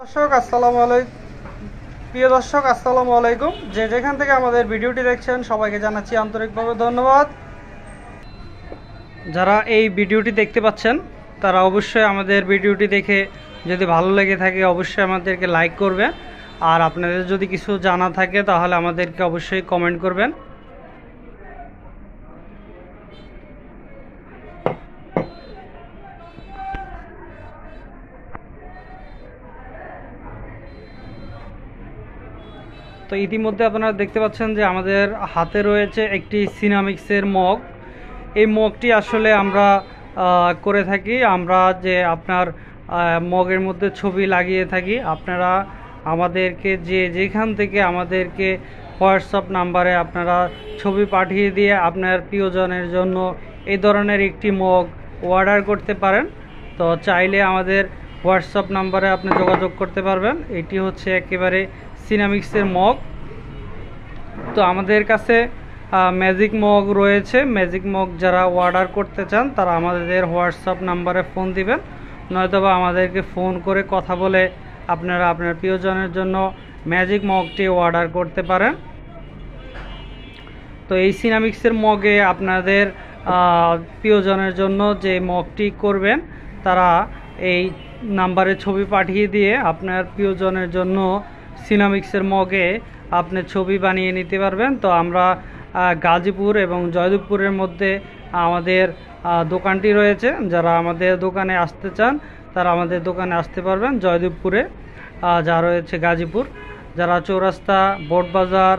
দর্শক আসসালামু আলাইকুম। প্রিয় দর্শক আসসালামু আলাইকুম। যেখান থেকে আমাদের ভিডিওটি দেখছেন সবাইকে জানাচ্ছি আন্তরিকভাবে ধন্যবাদ। যারা এই ভিডিওটি দেখতে পাচ্ছেন তারা অবশ্যই আমাদের ভিডিওটি দেখে যদি ভালো লেগে থাকে অবশ্যই আমাদেরকে লাইক করবেন, আর আপনাদের যদি কিছু জানা থাকে তাহলে আমাদেরকে অবশ্যই কমেন্ট করবেন। তো ইতিমধ্যে আপনারা দেখতে পাচ্ছেন যে আমাদের হাতে রয়েছে একটি সিনামিক্সের মগ। এই মগটি আসলে আমরা করে থাকি, আমরা যে আপনার মগের মধ্যে ছবি লাগিয়ে থাকি। আপনারা আমাদেরকে যেখান থেকে আমাদেরকে হোয়াটসঅ্যাপ নাম্বারে আপনারা ছবি পাঠিয়ে দিয়ে আপনার প্রিয়জনের জন্য এই ধরনের একটি মগ অর্ডার করতে পারেন। তো চাইলে আমাদের হোয়াটসঅ্যাপ নাম্বারে আপনি যোগাযোগ করতে পারবেন। এটি হচ্ছে একেবারে সিনামিক্সের মগ। তো আমাদের কাছে ম্যাজিক মগ রয়েছে। ম্যাজিক মগ যারা অর্ডার করতে চান তারা আমাদের হোয়াটসঅ্যাপ নাম্বারে ফোন দিবেন, নয়তোবা আমাদেরকে ফোন করে কথা বলে আপনারা আপনার প্রিয়জনের জন্য ম্যাজিক মগটি অর্ডার করতে পারেন। তো এই সিনামিক্সের মগে আপনাদের প্রিয়জনের জন্য যে মগটি করবেন তারা এই নাম্বারে ছবি পাঠিয়ে দিয়ে আপনার প্রিয়জনের জন্য সিনামিক্সের মগে আপনি ছবি বানিয়ে নিতে পারবেন। তো আমরা গাজীপুর এবং জয়দেবপুরের মধ্যে আমাদের দোকানটি রয়েছে। যারা আমাদের দোকানে আসতে চান তারা আমাদের দোকানে আসতে পারবেন। জয়দেবপুরে যা রয়েছে গাজীপুর, যারা চৌরাস্তা, বোটবাজার,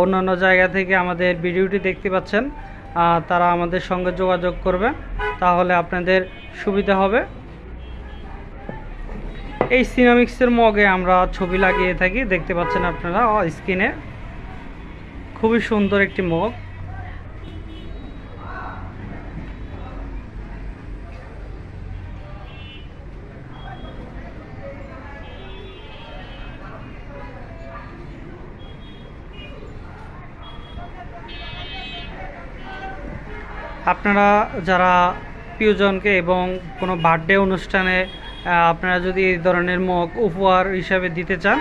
অন্যান্য জায়গা থেকে আমাদের ভিডিওটি দেখতে পাচ্ছেন তারা আমাদের সঙ্গে যোগাযোগ করবেন, তাহলে আপনাদের সুবিধা হবে। এই সিনামিক্সের মগে আমরা ছবি লাগিয়ে থাকি, দেখতে পাচ্ছেন আপনারা স্ক্রিনে। খুবই সুন্দর একটি মগ। আপনারা যারা প্রিয়জনকে এবং কোনো বার্থডে অনুষ্ঠানে আপনারা যদি এই ধরনের মগ উপহার হিসাবে দিতে চান